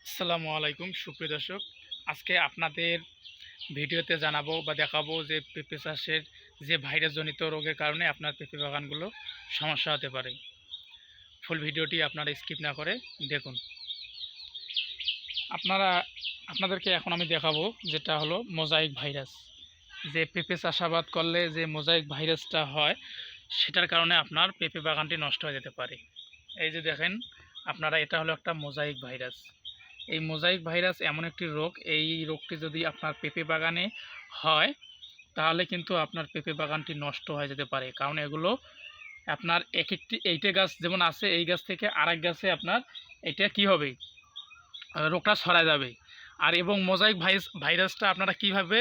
আসসালামু আলাইকুম সুপ্রিয় দর্শক। আজকে আপনাদের ভিডিওতে জানাবো বা দেখাবো যে পেঁপে চাষের যে ভাইরাসজনিত রোগের কারণে আপনার পেঁপে বাগানগুলো সমস্যা হতে পারে। ফুল ভিডিওটি আপনারা স্কিপ না করে দেখুন। আপনাদেরকে এখন আমি দেখাবো যেটা হলো মোজাইক ভাইরাস। যে পেঁপে চাষাবাদ করলে যে মোজাইক ভাইরাসটা হয় সেটার কারণে আপনার পেঁপে বাগানটি নষ্ট হয়ে যেতে পারে। এই যে দেখেন আপনারা, এটা হলো একটা মোজাইক ভাইরাস। এই মোজাইক ভাইরাস এমন একটি রোগ, এই রোগটি যদি আপনার পেঁপে বাগানে হয় তাহলে কিন্তু আপনার পেঁপে বাগানটি নষ্ট হয়ে যেতে পারে। কারণ এগুলো আপনার এইটা গাছ যেমন আছে, এই গাছ থেকে আরেক গাছে আপনার এটা কি হবে, রোগটা ছড়ায় যাবে। আর এবং মোজাইক ভাইরাসটা আপনারা কিভাবে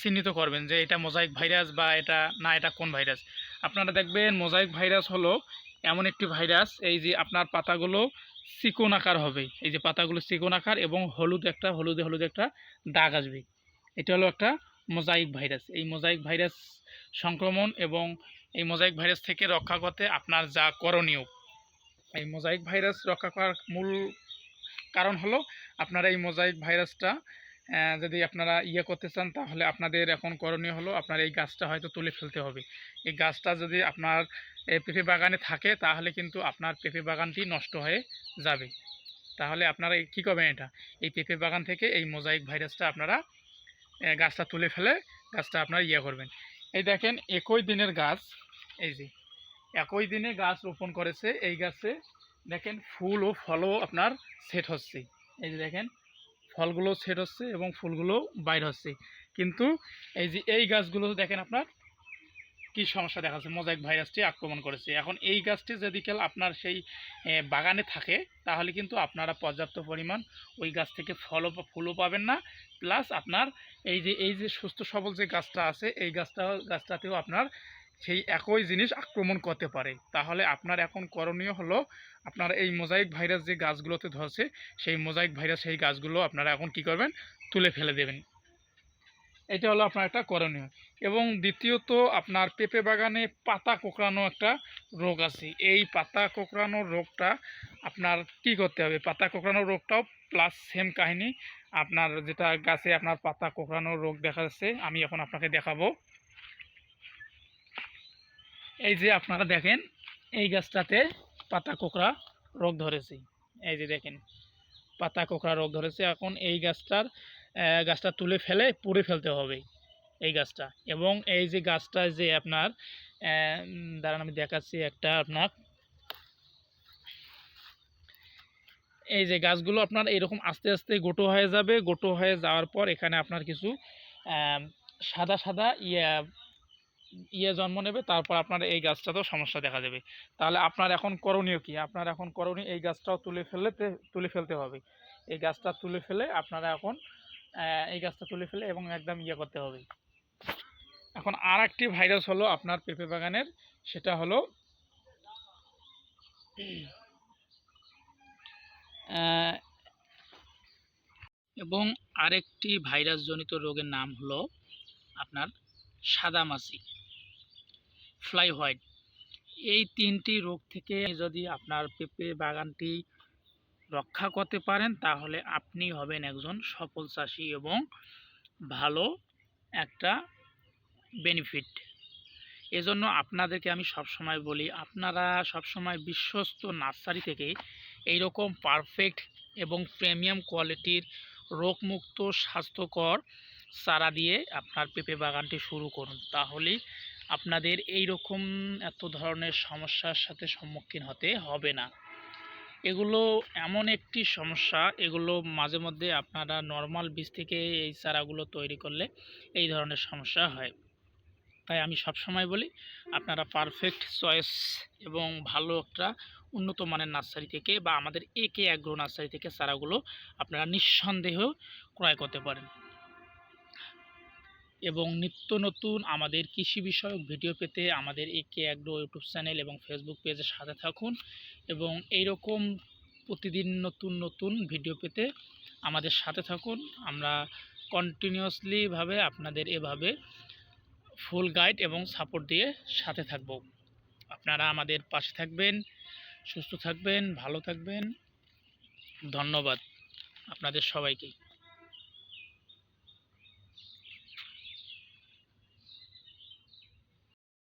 চিহ্নিত করবেন যে এটা মোজাইক ভাইরাস বা এটা কোন ভাইরাস? আপনারা দেখবেন মোজাইক ভাইরাস হলো এমন একটি ভাইরাস, এই যে আপনার পাতাগুলো চিকন আকার হবে, এই যে পাতাগুলো চিকন আকার এবং হলুদে হলুদে একটা দাগ আসবে। এটা হলো একটা মোজাইক ভাইরাস। এই মোজাইক ভাইরাস সংক্রমণ এবং এই মোজাইক ভাইরাস থেকে রক্ষা করতে আপনার যা করণীয়, এই মোজাইক ভাইরাস রক্ষা করার মূল কারণ হলো আপনারা এই মোজাইক ভাইরাসটা যদি আপনারা করতে চান তাহলে আপনাদের এখন করণীয় হলো আপনার এই গাছটা হয়তো তুলে ফেলতে হবে। এই গাছটা যদি আপনার পেঁপে বাগানে থাকে তাহলে কিন্তু আপনার পেঁপে বাগানটি নষ্ট হয়ে যাবে। তাহলে আপনারা কী করবেন, এই পেঁপে বাগান থেকে এই মোজাইক ভাইরাসটা আপনারা গাছটা তুলে ফেলে গাছটা আপনারা করবেন। এই দেখেন 21 দিনের গাছ, এই যে 21 দিনে গাছ রোপণ করেছে। এই গাছে দেখেন ফুল ও ফলও আপনার সেট হচ্ছে। এই যে দেখেন ফলগুলো সেট হচ্ছে এবং ফুলগুলো বাইর হচ্ছে। কিন্তু এই যে এই গাছগুলো দেখেন আপনার কি সমস্যা দেখাচ্ছে, মোজাইক ভাইরাসটি আক্রমণ করেছে। এখন এই গাছটি যদি আপনার সেই বাগানে থাকে তাহলে কিন্তু আপনারা পর্যাপ্ত পরিমাণ ওই গাছ থেকে ফুলও পাবেন না, প্লাস আপনার এই যে সুস্থ সবল যে গাছটা আছে এই গাছটাতেও আপনার সেই একই জিনিস আক্রমণ করতে পারে। তাহলে আপনার এখন করণীয় হলো আপনার এই মোজাইক ভাইরাস যে গাছগুলোতে ধরছে সেই মোজাইক ভাইরাস সেই গাছগুলো আপনারা এখন কি করবেন, তুলে ফেলে দেবেন। এটা হলো আপনার একটা করণীয়। এবং দ্বিতীয়ত, আপনার পেঁপে বাগানে পাতা কোঁকড়ানো একটা রোগ আছে। এই পাতা কোঁকড়ানোর রোগটা আপনার কি করতে হবে, পাতা কোঁকড়ানোর রোগটাও প্লাস সেম কাহিনী। আপনার যেটা গাছে আপনার পাতা কোঁকড়ানোর রোগ দেখা যাচ্ছে, আমি এখন আপনাকে দেখাবো। এই যে আপনারা দেখেন এই গাছটাতে পাতা কোঁকড়া রোগ ধরেছে। এই যে দেখেন পাতা কোঁকড়া রোগ ধরেছে। এখন এই গাছটা তুলে ফেলে পুড়ে ফেলতে হবে এই গাছটা। এবং এই যে গাছটা যে আপনার দাঁড়ান আমি দেখাচ্ছি একটা আপনার, এই যে গাছগুলো আপনার এরকম আস্তে আস্তে গোটো হয়ে যাবে। গোটো হয়ে যাওয়ার পর এখানে আপনার কিছু সাদা সাদা জন্ম নেবে। তারপর আপনার এই গাছটাতেও সমস্যা দেখা যাবে। তাহলে আপনার এখন করণীয় কি? আপনার এখন করণীয় এই গাছটাও তুলে ফেলতে হবে। এই গাছটা তুলে ফেলে আপনারা এখন এই গাছটা তুলে ফেলে এবং একদম করতে হবে। এখন আর একটি ভাইরাস হলো আপনার পেঁপে বাগানের, সেটা হলো এবং আরেকটি ভাইরাসজনিত রোগের নাম হলো আপনার সাদামাছি, ফ্লাই হোয়াইট। এই তিনটি রোগ থেকে যদি আপনার পেঁপে বাগানটি রক্ষা করতে পারেন তাহলে আপনি হবেন একজন সফল চাষি এবং ভালো একটা বেনিফিট। এজন্য আপনাদেরকে আমি সবসময় বলি, আপনারা সবসময় বিশ্বস্ত নার্সারি থেকে এইরকম পারফেক্ট এবং প্রিমিয়াম কোয়ালিটির রোগমুক্ত স্বাস্থ্যকর চারা দিয়ে আপনার পেঁপে বাগানটি শুরু করুন। তাহলেই আপনাদের এই রকম এত ধরনের সমস্যার সাথে সম্মুখীন হতে হবে না। এগুলো এমন একটি সমস্যা, এগুলো মাঝে মধ্যে আপনারা নর্মাল বীজ থেকে এই চারাগুলো তৈরি করলে এই ধরনের সমস্যা হয়। তাই আমি সবসময় বলি আপনারা পারফেক্ট চয়েস এবং ভালো একটা উন্নত মানের নার্সারি থেকে বা আমাদের একে অ্যাগ্রো নার্সারি থেকে চারাগুলো আপনারা নিঃসন্দেহ ক্রয় করতে পারেন। এবং নিত্য নতুন আমাদের কৃষি বিষয়ক ভিডিও পেতে আমাদের একে অ্যাগ্রো ইউটিউব চ্যানেল এবং ফেসবুক পেজের সাথে থাকুন। এবং এইরকম প্রতিদিন নতুন নতুন ভিডিও পেতে আমাদের সাথে থাকুন। আমরা কন্টিনিউয়াসলিভাবে আপনাদের এভাবে ফুল গাইড এবং সাপোর্ট দিয়ে সাথে থাকব। আপনারা আমাদের পাশে থাকবেন, সুস্থ থাকবেন, ভালো থাকবেন। ধন্যবাদ। আপনাদের সবাইকেই।